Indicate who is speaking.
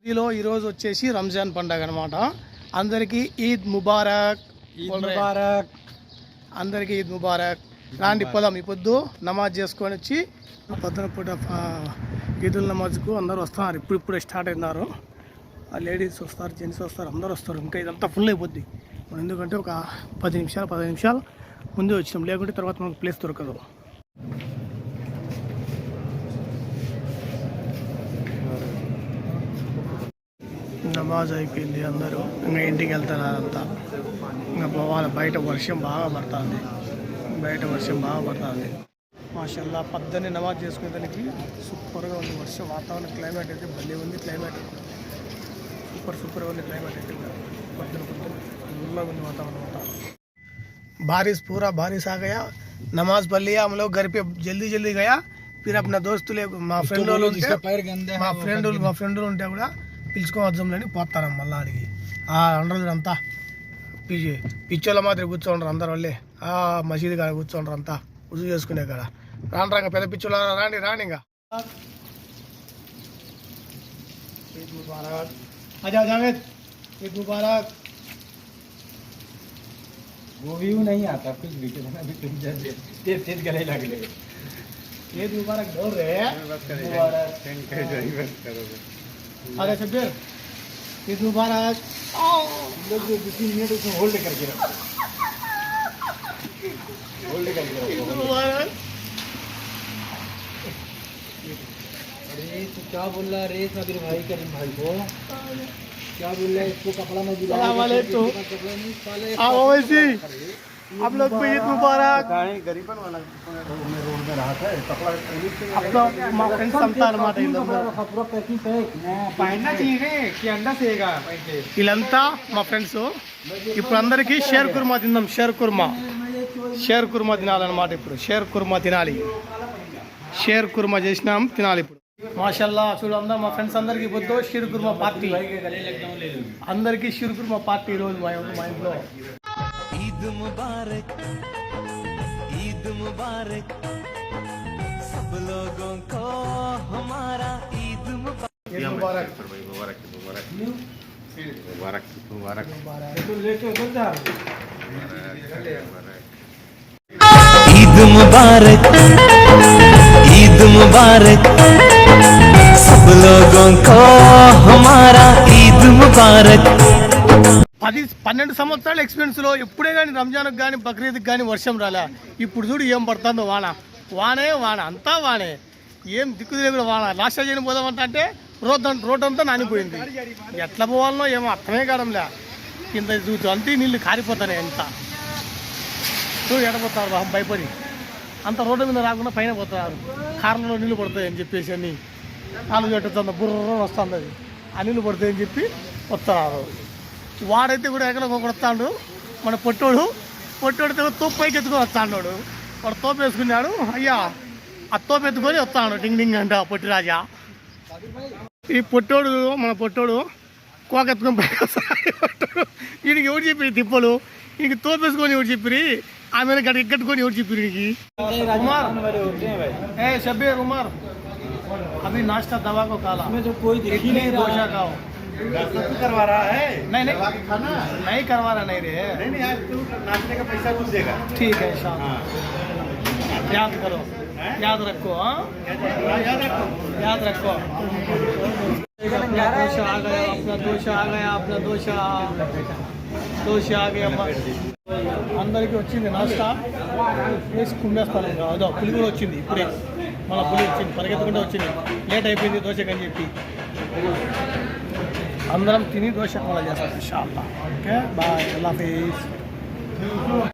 Speaker 1: ఈరోజు వచ్చేసి రంజాన్ పండగ అనమాట. అందరికీ ఈద్ ముబారక్. అందరికీ ఈద్ ముబారక్. రాండి పొలం ఈ పొద్దు నమాజ్ చేసుకొని వచ్చి పొద్దున పూట ఈదుల్ నమాజ్కు అందరూ వస్తున్నారు. ఇప్పుడే స్టార్ట్ అయినారు. లేడీస్ వస్తారు, జెంట్స్ వస్తారు, అందరూ వస్తారు. ఇంకా ఇదంతా ఫుల్ అయిపోద్ది. ఎందుకంటే ఒక 15 నిమిషాలు ముందే వచ్చినాం, లేకుంటే తర్వాత మనకు ప్లేస్ దొరకదు. నమాజ్ అయిపోయింది, అందరూ ఇంకా ఇంటికి వెళ్తున్నారు అంతా. ఇంకా పోవాలి. బయట వర్షం బాగా పడుతుంది. మాషల్లా పద్దెని నమాజ్ చేసుకునే దానికి సూపర్గా ఉంది. వర్షం వాతావరణం క్లైమేట్ అయితే భలే ఉంది. క్లైమేట్ సూపర్గా ఉంది. క్లైమేట్ అయితే పొద్దున ఫుల్గా ఉంది వాతావరణం అంతా. बारिश आ गया. नमाज पढ़ लिया हम लोग. घर पे जल्दी गया. फिर अपना दोस्त మా ఫ్రెండ్ ఉంటే కూడా పిలుచుకోవద్దాంలేని పోతాను మళ్ళీ అడిగి. అండరు అంతా పిచ్చోళ్ళ మాదిరి కూర్చోండ్రు అందరు. వాళ్ళే మసీదు కాడ కూర్చోండ్రు అంతా ఉజు చేసుకునే కాడ. రాండ్రా పెద్ద పిచ్చోళ్ళ రాండి ఇంకా. ఈద్ ముబారక్. आजा जावेद, ईद मुबारक.
Speaker 2: वो व्यू नहीं आता कुछ भी तेज गले लगले.
Speaker 1: ईद मुबारक बोल रहे हैं. अरे शब्बीर ईद मुबारक.
Speaker 2: लोग 2-3 मिनट उसको होल्ड करके रखो.
Speaker 1: ईद मुबारक.
Speaker 2: अरे तू क्या बोल रहा है रे साबिर भाई करीम भाई को? क्या बोल रहा है? इसको कपड़ा में दिला.
Speaker 1: आप लोग को ईद मुबारक.
Speaker 2: गरीबन वाला मैं रोड में रहा था कपड़ा
Speaker 1: మా ఫ్రెండ్స్ అంతా అన్నమాట.
Speaker 2: पूरा पैकिंग पैक पहनना चाहिए कि अंडा सेगा
Speaker 1: వీళ్ళంతా మా ఫ్రెండ్స్. ఇప్పుడు అందరికీ షేర్ కుర్మా తిందాం. షేర్ కుర్మా తినాలన్నమాట. ఇప్పుడు షేర్ కుర్మా తినాలి. షేర్ కుర్మా చేసినాం, తినాలి ఇప్పుడు. మాషల్లా చూడు అందరూ మా ఫ్రెండ్స్ అందరికీ పొద్దు షీర్ కుర్మా పార్టీ. అందరికీ షీర్ కుర్మా పార్టీ ఈరోజు మా ఇంట్లో.
Speaker 3: ईद मुबारक, ईद मुबारक, सब लोगों को हमारा ईद मुबारक. ईद मुबारक, ईद मुबारक, सब लोगों को हमारा ईद मुबारक.
Speaker 1: 12 సంవత్సరాల ఎక్స్పీరియన్స్లో ఎప్పుడే కానీ రంజాన్కి కానీ బక్రీద్కి కానీ వర్షం రాలే. ఇప్పుడు చూడు ఏం పడుతుందో వానే అంతా వానే. ఏం దిక్కు లేకుండా వాన. లాస్ట్ చేయని పోదామంటే రోడ్ అంతా నానిపోయింది. ఎట్లా పోవాలనో ఏమో అర్థమే కావడంలే. కింద చూస్తూ అంతే నీళ్ళు కారిపోతాయి. ఎంత చూడు ఎడపోతారు భయపడి. అంత రోడ్డు మీద రాకుండా పైన పోతున్నారు. కార్లలో నీళ్ళు పడతాయి అని చెప్పేసి అన్ని నాలుగు పెట్టుతుంది. బుర్ర వస్తుంది అది. ఆ నీళ్ళు పడతాయని చెప్పి వస్తున్నారు. వాడైతే కూడా ఎక్కడ కొడతాడు. మన పొట్టోడితో తోపు పైకి ఎత్తుకొని వస్తాడు. వాడు తోపు వేసుకున్నాడు. అయ్యా ఆ తోపు ఎత్తుకొని వస్తాడు. డింగ్ అంట పొట్టి రాజా. ఈ మన పొట్టోడు కోక ఎత్తుకొని పైకి వస్తాడు. ఈయనకి ఎవరు చెప్పి తిప్పలు. ఈయనకి తోపు వేసుకొని ఎవరు చెప్పిరి. ఆమె గట్టుకొని ఎవరు చెప్పిరి ఈయనకి. शब्बीर उमर अभी नाश्ता दवा को काला इडली डोसा खाओ.
Speaker 2: करवा रहा है
Speaker 1: नहीं करवा रहा नहीं रे.
Speaker 2: नहीं आज तू नाश्ते का पैसा तू देगा.
Speaker 1: ठीक है इंशाल्लाह. याद करो, याद रखो. याद रखो. अपना दोशा आ गया. అందరికీ వచ్చింది నాస్తా. వేసి కుమ్మేస్తాను. అదో పులి కూడా వచ్చింది. ఇప్పుడే మన పులి వచ్చింది, పరిగెత్తకుండా వచ్చింది. లేట్ అయిపోయింది దోశకి అని చెప్పి. అందరం తిని దోశ కూడా చేస్తాం ఇన్షాల్లాహ్. ఓకే బాయ్, అల్లాహ్ హఫీజ్.